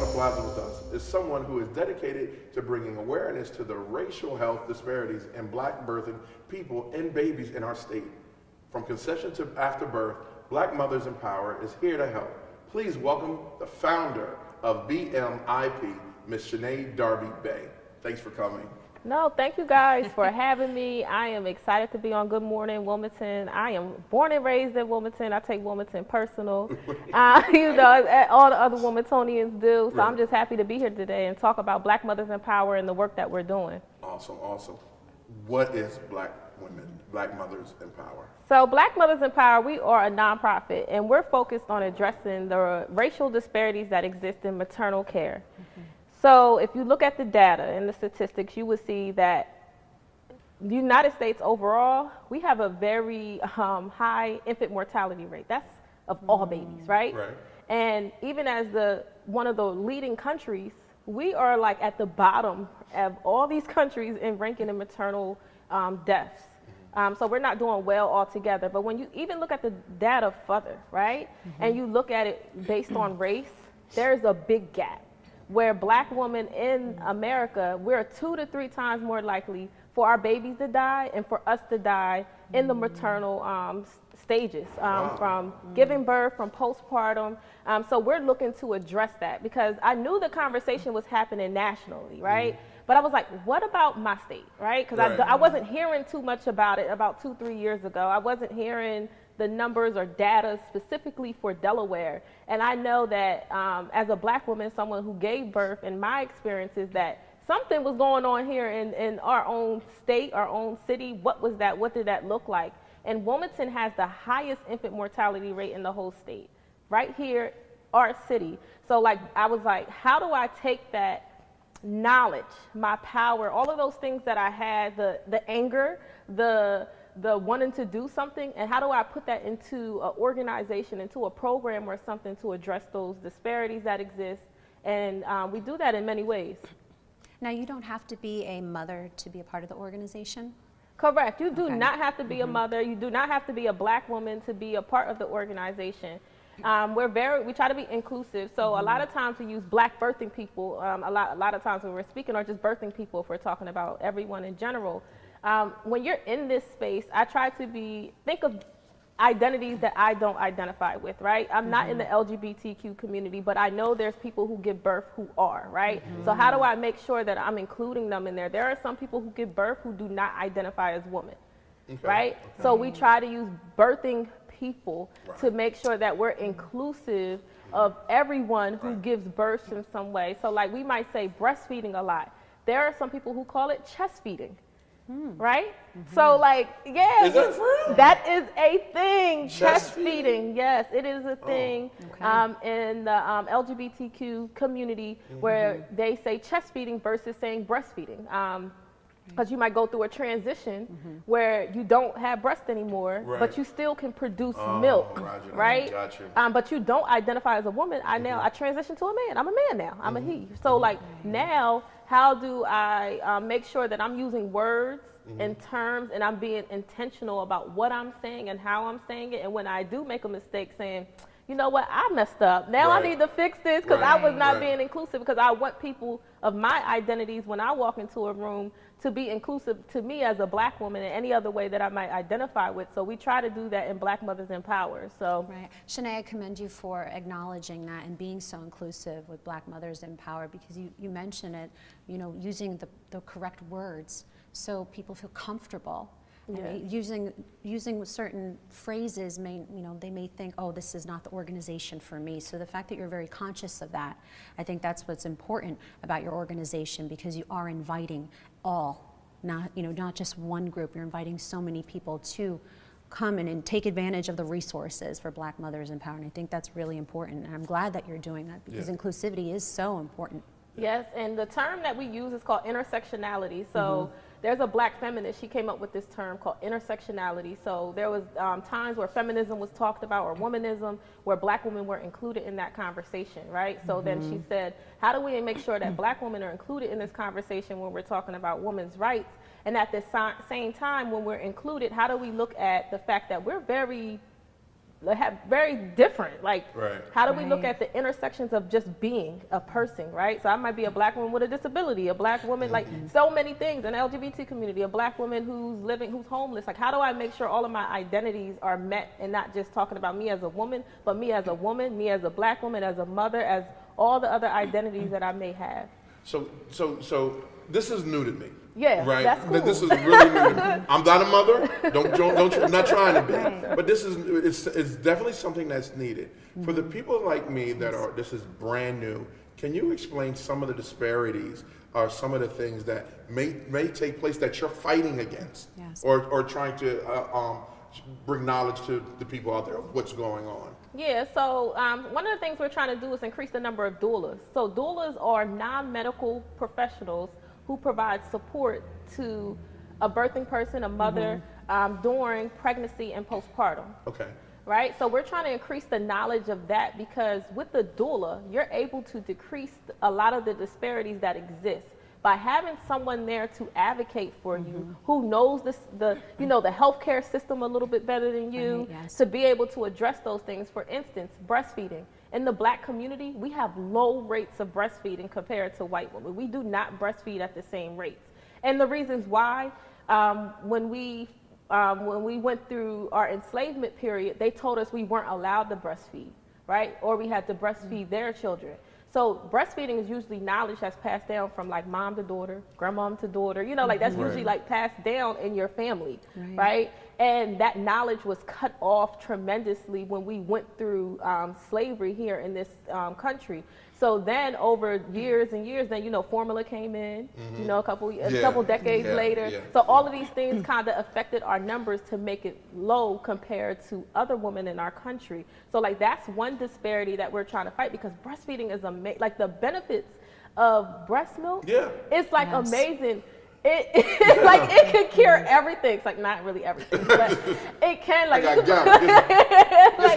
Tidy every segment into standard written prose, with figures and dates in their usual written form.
the plaza with us is someone who is dedicated to bringing awareness to the racial health disparities in Black birthing people and babies in our state. From conception to after birth, Black Mothers in Power is here to help. Please welcome the founder of BMIP, Ms. Sinead Darby-Bey. Thanks for coming. No, thank you guys for having me. I am excited to be on Good Morning Wilmington. I am born and raised in Wilmington. I take Wilmington personal, you know, all the other Wilmingtonians do. So I'm just happy to be here today and talk about Black Mothers in Power and the work that we're doing. Awesome, awesome. What is Black Mothers in Power? So Black Mothers in Power, we are a nonprofit, and we're focused on addressing the racial disparities that exist in maternal care. So if you look at the data and the statistics, you will see that the United States overall, we have a very high infant mortality rate. That's of all babies, right? And even as one of the leading countries, we are like at the bottom of all these countries in ranking in maternal deaths. So we're not doing well altogether. But when you even look at the data further, right, and you look at it based on race, there's a big gap where Black women in America, we're 2 to 3 times more likely for our babies to die and for us to die in the maternal stages, from giving birth, from postpartum. So we're looking to address that because I knew the conversation was happening nationally, right? But I was like, what about my state, right? Because I wasn't hearing too much about it about 2-3 years ago. I wasn't hearing the numbers or data specifically for Delaware. And I know that as a Black woman, someone who gave birth, in my experience is that something was going on here in our own state, our own city. What was that? What did that look like? And Wilmington has the highest infant mortality rate in the whole state, right here, our city. So like, I was like, how do I take that knowledge, my power, all of those things that I had, the anger, the wanting to do something, and how do I put that into an organization, into a program or something to address those disparities that exist? And we do that in many ways. Now, you don't have to be a mother to be a part of the organization? Correct. You do not have to be a mother. You do not have to be a Black woman to be a part of the organization. We try to be inclusive. So a lot of times we use Black birthing people. A lot of times when we're speaking, or just birthing people if we're talking about everyone in general. When you're in this space, I try to think of identities that I don't identify with, right? I'm not in the LGBTQ community, but I know there's people who give birth who are, right? So how do I make sure that I'm including them in there? There are some people who give birth who do not identify as women, right? So we try to use birthing people to make sure that we're inclusive of everyone who gives birth in some way. So like we might say breastfeeding a lot. There are some people who call it chest feeding. Right? So like, yeah. Is that true? That is a thing. Chest feeding. Yes, it is a thing in the LGBTQ community where they say chest feeding versus saying breastfeeding. Because you might go through a transition where you don't have breast anymore, but you still can produce milk, right? But you don't identify as a woman. I transitioned to a man. I'm a man now. I'm a he. So like now, how do I make sure that I'm using words and terms and I'm being intentional about what I'm saying and how I'm saying it? And when I do make a mistake saying, you know what, I messed up. Now I need to fix this because I was not being inclusive, because I want people of my identities when I walk into a room to be inclusive to me as a Black woman in any other way that I might identify with. So we try to do that in Black Mothers in Power. So Sinead, I commend you for acknowledging that and being so inclusive with Black Mothers in Power, because you mention it, you know, using the correct words so people feel comfortable. Using certain phrases they may think, oh, this is not the organization for me. So the fact that you're very conscious of that, I think that's what's important about your organization, because you are inviting all, not just one group. You're inviting so many people to come in and take advantage of the resources for Black Mothers in Power. And I think that's really important. And I'm glad that you're doing that, because inclusivity is so important. Yes, and the term that we use is called intersectionality. So there's a Black feminist, she came up with this term called intersectionality. So there was times where feminism was talked about, or womanism, where Black women were included in that conversation, right? So then she said, how do we make sure that Black women are included in this conversation when we're talking about women's rights? And at the same time, when we're included, how do we look at the fact that we're very have very different. Like, Right. how do we look Right. at the intersections of just being a person, right? So I might be a black woman with a disability, a black woman, like so many things, an LGBT community, a black woman who's homeless. Like, how do I make sure all of my identities are met and not just talking about me as a woman, but me as a woman, me as a black woman, as a mother, as all the other identities that I may have. So this is new to me. Yeah, right. that's cool. This is really new to me. I'm not a mother. I'm not trying to be. But it's definitely something that's needed for the people like me this is brand new. Can you explain some of the disparities or some of the things that may take place that you're fighting against, Yes. or trying to bring knowledge to the people out there of what's going on? Yeah, so one of the things we're trying to do is increase the number of doulas. So doulas are non-medical professionals who provide support to a birthing person, a mother, during pregnancy and postpartum. Okay. Right? So we're trying to increase the knowledge of that, because with the doula, you're able to decrease a lot of the disparities that exist by having someone there to advocate for you, who knows the healthcare system a little bit better than you, Right, yes. to be able to address those things. For instance, breastfeeding. In the black community, we have low rates of breastfeeding compared to white women. We do not breastfeed at the same rates. And the reasons why, when we went through our enslavement period, they told us we weren't allowed to breastfeed, right? Or we had to breastfeed their children. So breastfeeding is usually knowledge that's passed down from like mom to daughter, grandmom to daughter, like that's usually like passed down in your family, right? And that knowledge was cut off tremendously when we went through slavery here in this country. So then over years and years, then, formula came in, a couple decades later. Yeah. So all of these things kind of affected our numbers to make it low compared to other women in our country. So like that's one disparity that we're trying to fight, because breastfeeding is like the benefits of breast milk. Yeah. It's like amazing. It like it can cure everything. It's like not really everything, but it can like just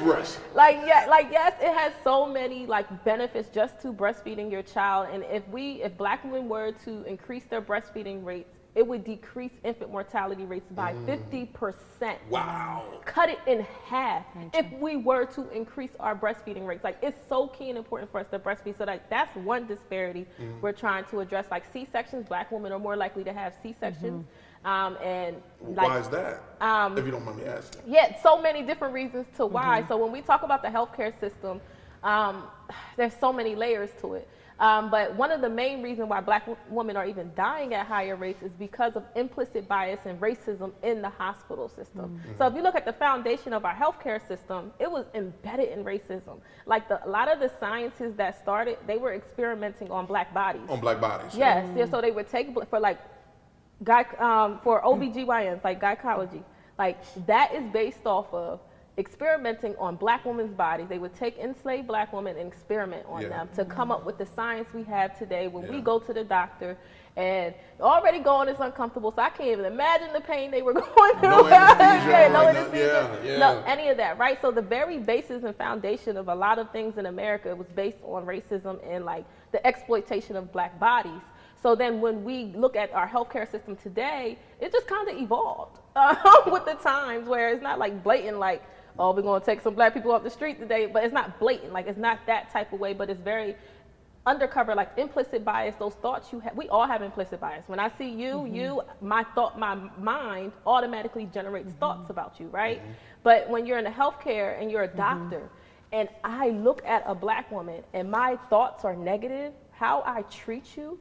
breast. Yes, it has so many like benefits just to breastfeeding your child. And if black women were to increase their breastfeeding rates, it would decrease infant mortality rates by 50%. Wow. Cut it in half if we were to increase our breastfeeding rates. Like, it's so key and important for us to breastfeed. So like that's one disparity we're trying to address. Like C-sections, black women are more likely to have C-sections. And like, why is that? If you don't mind me asking. Yeah, so many different reasons to why. So when we talk about the healthcare system, there's so many layers to it. But one of the main reasons why black women are even dying at higher rates is because of implicit bias and racism in the hospital system. So if you look at the foundation of our healthcare system, it was embedded in racism. Like a lot of the sciences that started, they were experimenting on black bodies. On black bodies. Yes, yeah, so they would take for like for OBGYNs, like gynecology, like that is based off of experimenting on black women's bodies. They would take enslaved black women and experiment on them to come up with the science we have today. When we go to the doctor, and already going is uncomfortable, so I can't even imagine the pain they were going through. No anesthesia. No anesthesia. No, any of that, right? So the very basis and foundation of a lot of things in America was based on racism and like the exploitation of black bodies. So then when we look at our healthcare system today, it just kind of evolved with the times, where it's not like blatant, like, oh, we're going to take some black people off the street today, but it's not blatant, like it's not that type of way, but it's very undercover, like implicit bias, those thoughts you have. We all have implicit bias. When I see you, my mind automatically generates thoughts about you, right? But when you're in the healthcare and you're a doctor, and I look at a black woman and my thoughts are negative, how I treat you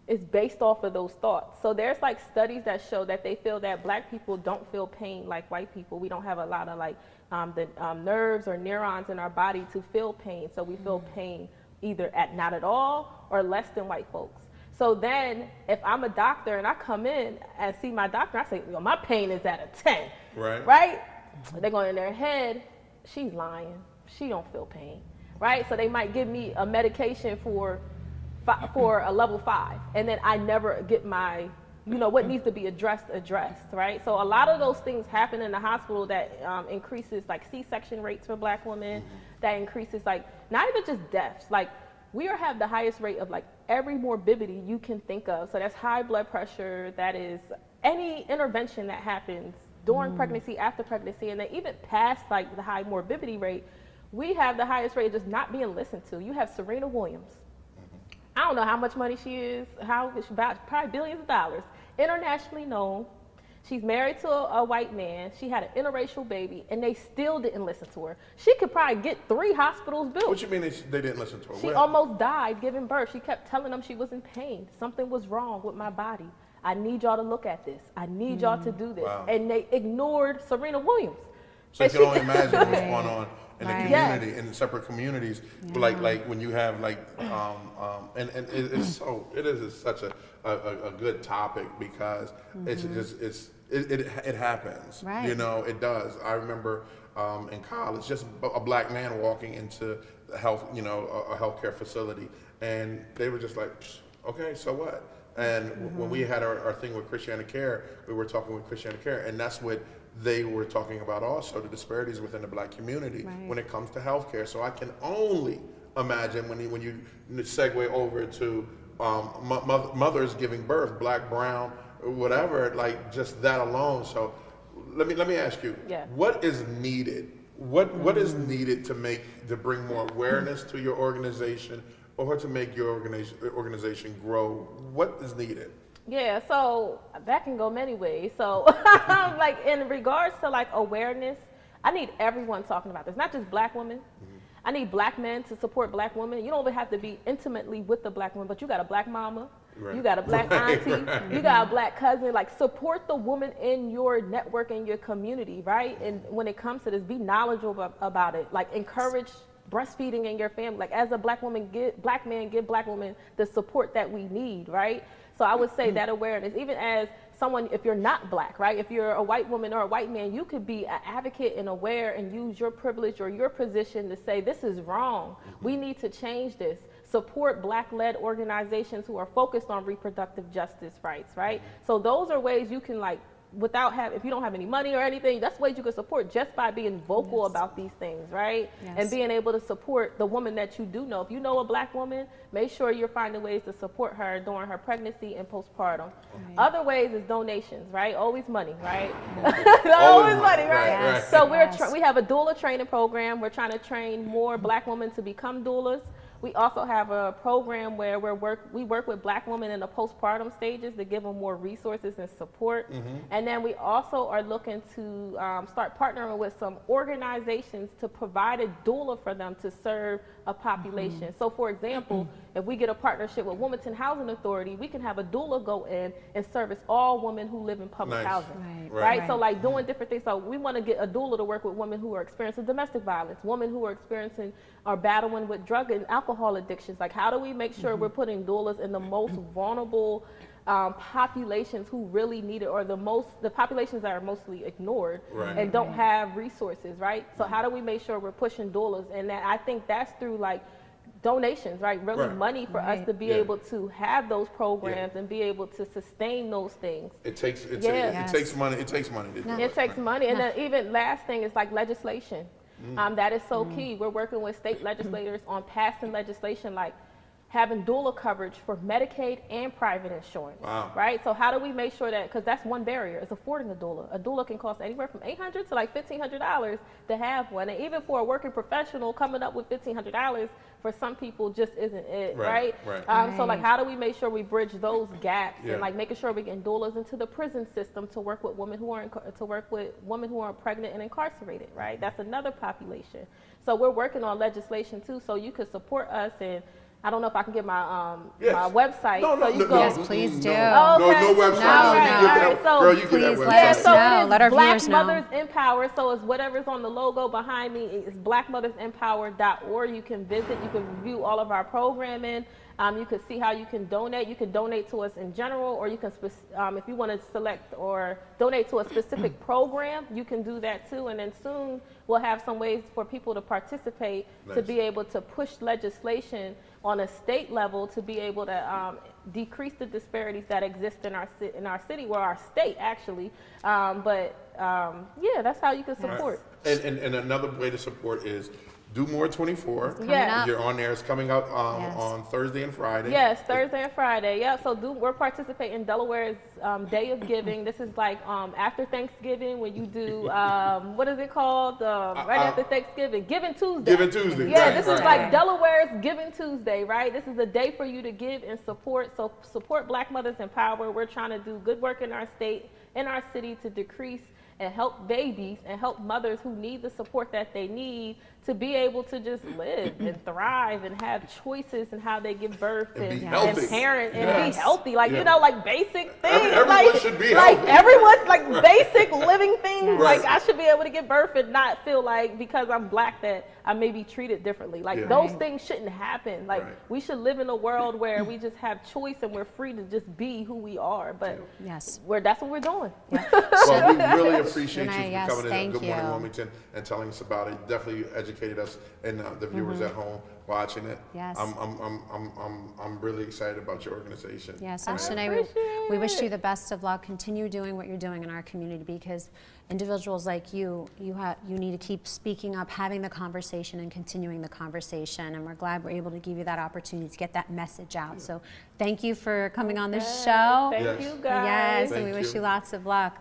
is based off of those thoughts. So there's like studies that show that they feel that black people don't feel pain like white people. We don't have a lot of like the nerves or neurons in our body to feel pain. So we feel pain either at not at all or less than white folks. So then if I'm a doctor and I come in and see my doctor, I say, my pain is at a 10, right? They're going in their head, she's lying. She don't feel pain, right? So they might give me a medication for a level 5, and then I never get my, what needs to be addressed, right? So a lot of those things happen in the hospital that increases like C-section rates for black women, that increases like, not even just deaths, like we have the highest rate of like every morbidity you can think of. So that's high blood pressure, that is any intervention that happens during pregnancy, after pregnancy, and then even past like the high morbidity rate, we have the highest rate of just not being listened to. You have Serena Williams. I don't know how much money she is, about probably billions of dollars, internationally known. She's married to a white man. She had an interracial baby, and they still didn't listen to her. She could probably get 3 hospitals built. What you mean they didn't listen to her? She almost died giving birth. She kept telling them she was in pain. Something was wrong with my body. I need y'all to look at this. I need y'all to do this. Wow. And they ignored Serena Williams. So you can only imagine what's going on in the community, Yes. in separate communities, like when you have like, and it is such a good topic because it happens, Right. you know, it does. I remember in college, just a black man walking into a healthcare facility, and they were just like, okay, so what? And when we had our thing with Christiana Care, we were talking with Christiana Care, and that's what they were talking about also, the disparities within the black community when it comes to healthcare. So I can only imagine when you segue over to mothers giving birth, black, brown, whatever, like just that alone. So let me ask you, what is needed? What is needed to bring more awareness to your organization, or to make your organization grow? What is needed? Yeah, so that can go many ways. So like in regards to like awareness, I need everyone talking about this, not just black women. I need black men to support black women. You don't even have to be intimately with the black woman, but you got a black mama, you got a black auntie, you got a black cousin. Like, support the woman in your network, in your community, right? And when it comes to this, be knowledgeable about it. Like, encourage breastfeeding in your family. Like, as a black woman, give black women the support that we need, right? So I would say that awareness, even as someone, if you're not black, right? If you're a white woman or a white man, you could be an advocate and aware and use your privilege or your position to say, this is wrong. We need to change this. Support black-led organizations who are focused on reproductive justice rights, right? So those are ways you can, like, if you don't have any money or anything, that's ways you can support just by being vocal about these things, right? And being able to support the woman that you do know. If you know a black woman, make sure you're finding ways to support her during her pregnancy and postpartum. Other ways is donations, right? Always money, right? Always money, right? So we have a doula training program. We're trying to train more black women to become doulas. We also have a program where we work with black women in the postpartum stages to give them more resources and support. And then we also are looking to start partnering with some organizations to provide a doula for them to serve a population. So for example, if we get a partnership with Wilmington Housing Authority, we can have a doula go in and service all women who live in public housing, right? So like doing different things. So we want to get a doula to work with women who are experiencing domestic violence, women who are experiencing or battling with drug and alcohol addictions. Like, how do we make sure we're putting doulas in the most vulnerable populations who really need it, or the populations that are mostly ignored and don't have resources, right? So how do we make sure we're pushing doulas? And that, I think that's through like donations, right? Really money for us to be able to have those programs and be able to sustain those things. It takes money. It takes money to do it. It takes money. And then even last thing is like legislation. That is so key. We're working with state legislators on passing legislation like having doula coverage for Medicaid and private insurance, right? So how do we make sure that, because that's one barrier, is affording a doula. A doula can cost anywhere from $800 to like $1,500 to have one. And even for a working professional, coming up with $1,500 for some people just isn't it, right? So like, how do we make sure we bridge those gaps and like making sure we get doulas into the prison system to work with women who are pregnant and incarcerated, right? That's another population. So we're working on legislation too, so you could support us. And I don't know if I can get my my website. Yes, please do. No website. Girl, you can get that website. Let our Black viewers know. Mothers Empower. So it's whatever's on the logo behind me. It's blackmothersempower.org. You can visit. You can review all of our programming. You can see how you can donate. You can donate to us in general, or you can, if you want to select or donate to a specific program, you can do that too. And then soon we'll have some ways for people to participate to be able to push legislation on a state level to be able to decrease the disparities that exist in our city, or our state actually. Yeah, that's how you can support. And another way to support is Do More 24. Yes. You're on there. It's coming out on Thursday and Friday. Yes, Thursday and Friday. Yeah, so we're participating in Delaware's Day of Giving. This is like after Thanksgiving when you do, what is it called? Right after Thanksgiving, Giving Tuesday. Giving Tuesday. Yeah, right, this right. is like Delaware's Giving Tuesday, right? This is a day for you to give and support. So support Black Mothers in Power. We're trying to do good work in our state, in our city to decrease and help babies and help mothers who need the support that they need to be able to just live and thrive and have choices in how they give birth And be and healthy. parent and Yes. be healthy. Like, you know, like basic things. Everyone like, should be like healthy. everyone, like basic living things. Right. Like I should be able to give birth and not feel like because I'm Black that I may be treated differently. Like Yeah. those Right. things shouldn't happen. Like Right. we should live in a world where we just have choice and we're free to just be who we are. But Yes. that's what we're doing. Well, we really appreciate Shanae, you yes, for coming in thank Good Morning you. Wilmington and telling us about it. Definitely educated us and the viewers at home watching it. Yes. I'm really excited about your organization. Yes, and I Shanae, we wish appreciate you the best of luck. Continue doing what you're doing in our community because individuals like you need to keep speaking up, having the conversation, and continuing the conversation. And we're glad we're able to give you that opportunity to get that message out. So thank you for coming on this show. Thank Yes. you guys. Yes, and we Thank wish you. you lots of luck.